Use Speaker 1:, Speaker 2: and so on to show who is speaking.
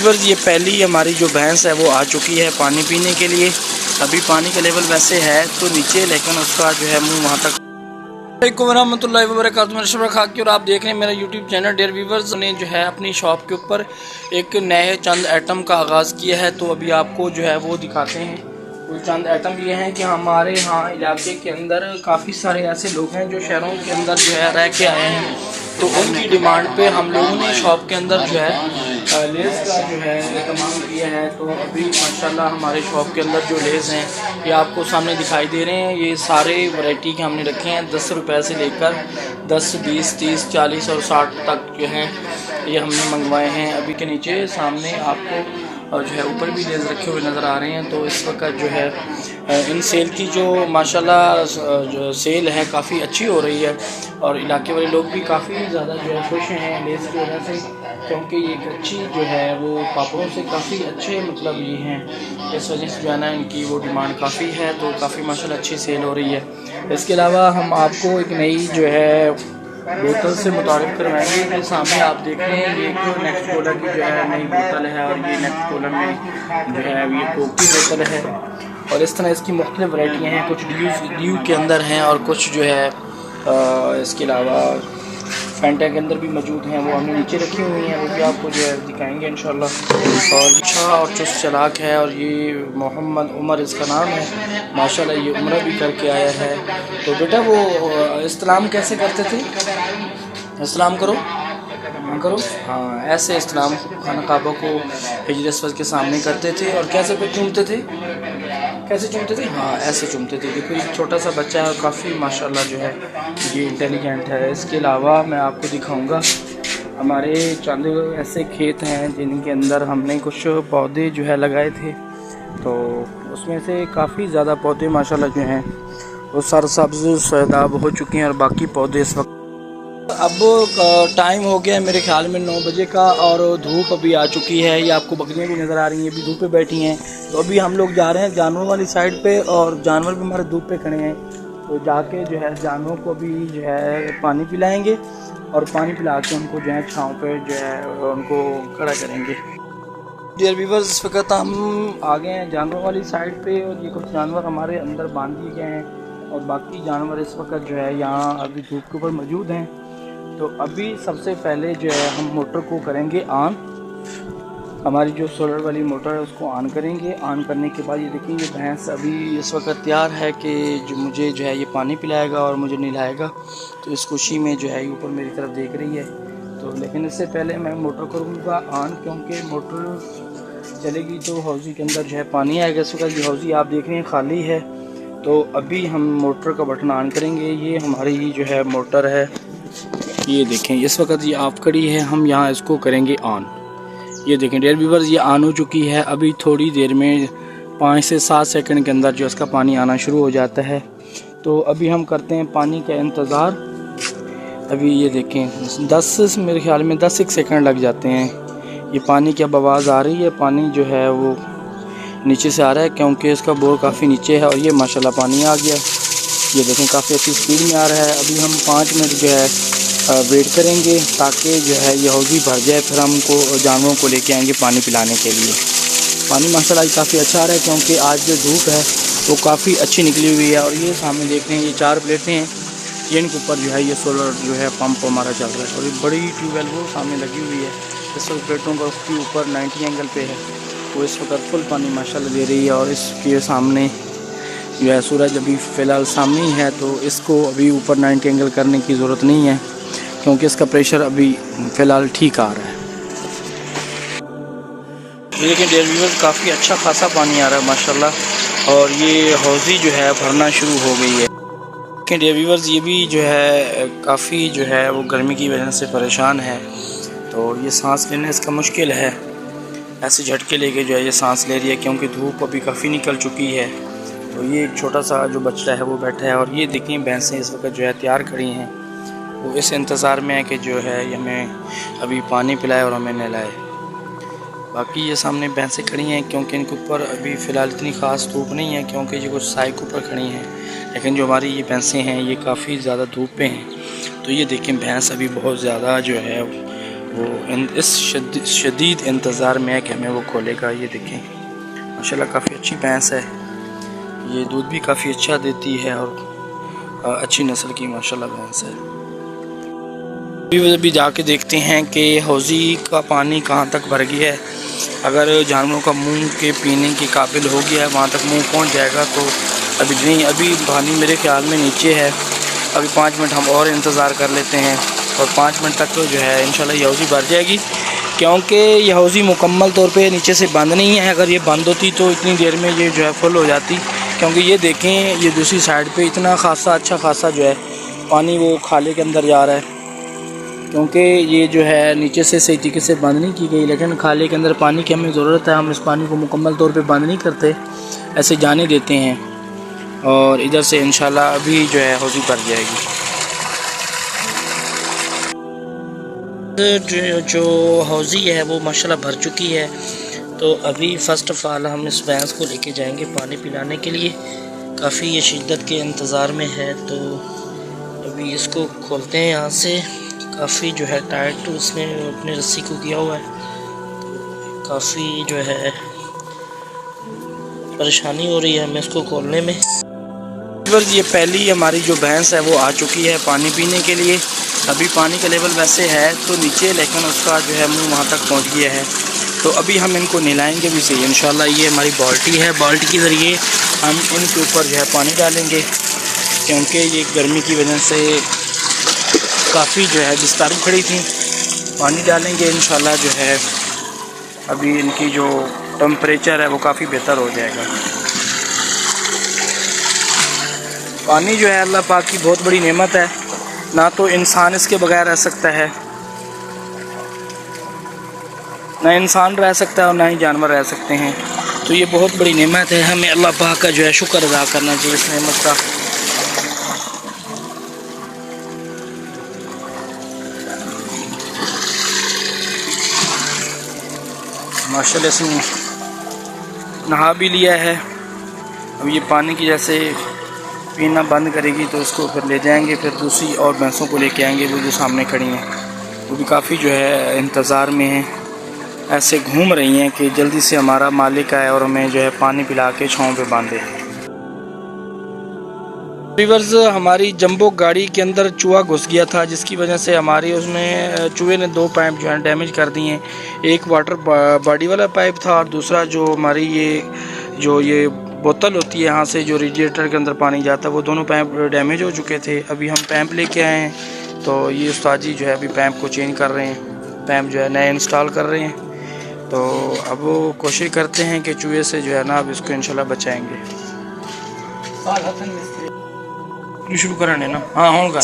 Speaker 1: Viewers ये पहली हमारी जो भैंस है वो आ चुकी है पानी पीने के लिए। अभी पानी का लेवल वैसे है तो नीचे, लेकिन उसका जो है मुंह वहाँ तक। रहमतुल्लाहि व बरकातुहू। मैं खाकी और आप देख रहे हैं मेरा यूट्यूब चैनल। डियर व्यूअर्स ने जो है अपनी शॉप के ऊपर एक नए चंद आइटम का आगाज़ किया है, तो अभी आपको जो है वो दिखाते हैं। वो चंद आइटम ये हैं कि हमारे यहाँ इलाके के अंदर काफ़ी सारे ऐसे लोग हैं जो शहरों के अंदर जो है रह के आए हैं, तो उनकी डिमांड पे हम लोगों ने शॉप के अंदर जो है लेस का जो है इस्तेमाल किया है। तो अभी माशाल्लाह हमारे शॉप के अंदर जो लेस हैं ये आपको सामने दिखाई दे रहे हैं। ये सारे वैरायटी के हमने रखे हैं 10 रुपये से लेकर 10, 20, 30, 40 और 60 तक जो है ये हमने मंगवाए हैं। अभी के नीचे सामने आपको और जो है ऊपर भी लेस रखे हुए नज़र आ रहे हैं। तो इस वक्त जो है इन सेल की जो माशाल्लाह जो सेल है काफ़ी अच्छी हो रही है, और इलाके वाले लोग भी काफ़ी ज़्यादा जो है खुश हैं लेस की वजह से, क्योंकि ये कच्ची जो है वो पापड़ों से काफ़ी अच्छे मतलब ये हैं। इस वजह से जो है ना इनकी वो डिमांड काफ़ी है, तो काफ़ी माशाल्लाह अच्छी सेल हो रही है। इसके अलावा हम आपको एक नई जो है बोतल से मुतारिफ करवाएंगे। कि सामने आप देख रहे हैं ये एक नेक्स्ट कोलर की जो है नई बोतल है, और ये नेक्स्ट कोलर में जो है ये कोक की बोतल है, और इस तरह इसकी मुख्तलिफ वैरायटियाँ हैं। कुछ ड्यू के अंदर हैं और कुछ जो है इसके अलावा फैंटा के अंदर भी मौजूद हैं, वो हमने नीचे रखी हुई हैं, वो भी आपको जो है दिखाएंगे इंशाल्लाह। और अच्छा और चुस्त चलाक है, और ये मोहम्मद उमर इसका नाम है। माशाल्लाह ये उम्र भी करके आया है। तो बेटा वो इस्लाम कैसे करते थे? इस्लाम करो, हाँ करो, हाँ ऐसे इस्लाम खाना काबा को हिजर अस्वद के सामने करते थे। और कैसे पे चूमते थे? कैसे चूमते थे? हाँ ऐसे चूमते थे। देखो एक छोटा सा बच्चा है और काफ़ी माशाल्लाह जो है ये इंटेलिजेंट है। इसके अलावा मैं आपको दिखाऊंगा हमारे चंद ऐसे खेत हैं जिनके अंदर हमने कुछ पौधे जो है लगाए थे, तो उसमें से काफ़ी ज़्यादा पौधे माशाल्लाह जो हैं वो सरसब्ज़ सैदाब हो चुके हैं, और बाकी पौधे इस वक्त अब टाइम हो गया है मेरे ख्याल में 9 बजे का, और धूप अभी आ चुकी है। ये आपको बकरियाँ भी नज़र आ रही हैं, अभी धूप पे बैठी हैं। तो अभी हम लोग जा रहे हैं जानवरों वाली साइड पे, और जानवर भी हमारे धूप पे खड़े हैं। तो जाके जो है जानवरों को भी जो है पानी पिलाएंगे, और पानी पिला के उनको जो है छाँव पे जो है उनको खड़ा करेंगे। डियर व्यूअर्स इस वक्त हम आ गए हैं जानवरों वाली साइड पे, और ये कुछ जानवर हमारे अंदर बांध दिए गए हैं, और बाकी जानवर इस वक्त जो है यहाँ अभी धूप के ऊपर मौजूद हैं। तो अभी सबसे पहले जो है हम मोटर को करेंगे ऑन। हमारी जो सोलर वाली मोटर है उसको ऑन करेंगे। ऑन करने के बाद ये देखिए ये भैंस अभी इस वक्त तैयार है कि जो मुझे जो है ये पानी पिलाएगा और मुझे नहलाएगा। तो इस खुशी में जो है ये ऊपर मेरी तरफ देख रही है। तो लेकिन इससे पहले मैं मोटर करूँगा ऑन, क्योंकि मोटर चलेगी तो हौज़ी के अंदर जो है पानी आएगा। इस वक्त ये हौज़ी आप देख रहे हैं खाली है। तो अभी हम मोटर का बटन ऑन करेंगे। ये हमारी जो है मोटर है, ये देखें इस वक्त ये ऑफ खड़ी है। हम यहाँ इसको करेंगे ऑन। ये देखें डियर व्यूअर्स ये ऑन हो चुकी है। अभी थोड़ी देर में 5 से 7 सेकंड के अंदर जो इसका पानी आना शुरू हो जाता है। तो अभी हम करते हैं पानी का इंतज़ार। अभी ये देखें 10 मेरे ख्याल में 10 सेकंड लग जाते हैं। ये पानी की अब आवाज़ आ रही है। पानी जो है वो नीचे से आ रहा है, क्योंकि इसका बोर काफ़ी नीचे है, और ये माशाल्लाह पानी आ गया। ये देखें काफ़ी अच्छी स्पीड में आ रहा है। अभी हम 5 मिनट जो है वेट करेंगे ताकि जो है ये हौज़ी भर जाए, फिर हमको जानवरों को लेके आएंगे पानी पिलाने के लिए। पानी माशाल्लाह काफ़ी अच्छा आ रहा है, क्योंकि आज जो धूप है वो काफ़ी अच्छी निकली हुई है। और ये सामने देख रहे हैं ये 4 प्लेटें हैं, ये इनके ऊपर जो है ये सोलर जो है पंप हमारा चल रहा है, और एक बड़ी ट्यूबवेल वो सामने लगी हुई है। इस वक्त प्लेटों का उसके ऊपर 90 एंगल पे है, वो इस वक्त फुल पानी माशाल्लाह दे रही है। और इसके सामने जो है सूरज अभी फ़िलहाल सामने ही है, तो इसको अभी ऊपर 90 एंगल करने की ज़रूरत नहीं है, क्योंकि इसका प्रेशर अभी फ़िलहाल ठीक आ रहा है। लेकिन डियर व्यूअर्स काफ़ी अच्छा खासा पानी आ रहा है माशाल्लाह, और ये हौज़ी जो है भरना शुरू हो गई है। लेकिन डियर व्यूअर्स ये भी जो है काफ़ी जो है वो गर्मी की वजह से परेशान है, तो ये सांस लेना इसका मुश्किल है। ऐसे झटके लेके जो है ये सांस ले रही है, क्योंकि धूप अभी काफ़ी निकल चुकी है। तो ये एक छोटा सा जो बच्चा है वो बैठा है, और ये देखिए भैंसें इस वक्त जो है तैयार खड़ी हैं। वो इस इंतज़ार में है कि जो है ये हमें अभी पानी पिलाए और हमें नहलाए। बाकी ये सामने भैंसें खड़ी हैं, क्योंकि इनके ऊपर अभी फ़िलहाल इतनी ख़ास धूप नहीं है, क्योंकि ये कुछ साए के ऊपर खड़ी हैं। लेकिन जो हमारी ये भैंसें हैं ये काफ़ी ज़्यादा धूप पे हैं। तो ये देखें भैंस अभी बहुत ज़्यादा जो है वो इस शदीद इंतज़ार में है कि हमें वो खोलेगा। ये देखें माशाल्लाह काफ़ी अच्छी भैंस है, ये दूध भी काफ़ी अच्छा देती है और अच्छी नस्ल की माशाल्लाह भैंस है। अभी जाके देखते हैं कि हौज़ी का पानी कहाँ तक भर गया है। अगर जानवरों का मुंह के पीने के काबिल हो गया है, वहाँ तक मुंह पहुँच जाएगा तो अभी नहीं, अभी पानी मेरे ख्याल में नीचे है। अभी 5 मिनट हम और इंतज़ार कर लेते हैं और 5 मिनट तक जो है इंशाल्लाह ये हौज़ी भर जाएगी, क्योंकि ये हौज़ी मुकम्मल तौर पे नीचे से बंद नहीं है। अगर ये बंद होती तो इतनी देर में ये जो है फुल हो जाती, क्योंकि ये देखें ये दूसरी साइड पे इतना खासा अच्छा खासा जो है पानी वो खाले के अंदर जा रहा है, क्योंकि ये जो है नीचे से सही तरीके से बंद नहीं की गई। लेकिन खाले के अंदर पानी की हमें ज़रूरत है, हम इस पानी को मुकम्मल तौर पे बंद नहीं करते, ऐसे जाने देते हैं और इधर से इंशाल्लाह अभी जो है हौज़ी भर जाएगी। जो हौज़ी है वो माशाल्लाह भर चुकी है। तो अभी फ़र्स्ट ऑफ़ ऑल हम इस भैंस को लेके जाएंगे पानी पिलाने के लिए। काफ़ी ये शिद्दत के इंतज़ार में है, तो अभी इसको खोलते हैं यहाँ से। काफ़ी जो है टाइट उसने अपने रस्सी को किया हुआ है, काफ़ी जो है परेशानी हो रही है हमें इसको खोलने में। ये पहली हमारी जो भैंस है वो आ चुकी है पानी पीने के लिए। अभी पानी का लेवल वैसे है तो नीचे, लेकिन उसका जो है मुंह वहाँ तक पहुँच गया है। तो अभी हम इनको नहलाएंगे भी सही इंशाल्लाह। ये हमारी बाल्टी है, बाल्टी के ज़रिए हम इनके ऊपर जो है पानी डालेंगे, क्योंकि ये गर्मी की वजह से काफ़ी जो है बिस्तारी खड़ी थी। पानी डालेंगे इंशाल्लाह जो है अभी इनकी जो टेम्परेचर है वो काफ़ी बेहतर हो जाएगा। पानी जो है अल्लाह पाक की बहुत बड़ी नेमत है, ना तो इंसान इसके बगैर रह सकता है, ना इंसान रह सकता है और ना ही जानवर रह सकते हैं। तो ये बहुत बड़ी नेमत है, हमें अल्लाह पाक का जो है शुक्र अदा करना चाहिए इस नेमत का। माशाल्लाह इसने नहा भी लिया है। अब ये पानी की जैसे पीना बंद करेगी तो इसको फिर ले जाएंगे, फिर दूसरी और भैंसों को लेके आएंगे, वो जो सामने खड़ी हैं वो भी काफ़ी जो है इंतज़ार में हैं, ऐसे घूम रही हैं कि जल्दी से हमारा मालिक आए और हमें जो है पानी पिला के छाँव पे बांधे। रिवर्स हमारी जंबो गाड़ी के अंदर चूहा घुस गया था, जिसकी वजह से हमारी उसमें चूहे ने 2 पाइप जो है डैमेज कर दिए। एक वाटर बॉडी वाला पाइप था और दूसरा जो हमारी ये बोतल होती है यहाँ से जो रेडिएटर के अंदर पानी जाता है, वो दोनों पाइप डैमेज हो चुके थे। अभी हम पैम्प लेके आए हैं, तो ये उस्ताद जी जो है अभी पैम्प को चेंज कर रहे हैं, पैम्प जो है नए इंस्टॉल कर रहे हैं। तो अब वो कोशिश करते हैं कि चूहे से जो है ना अब इसको इंशाल्लाह बचाएंगे। शुरू करने ना, हाँ होगा।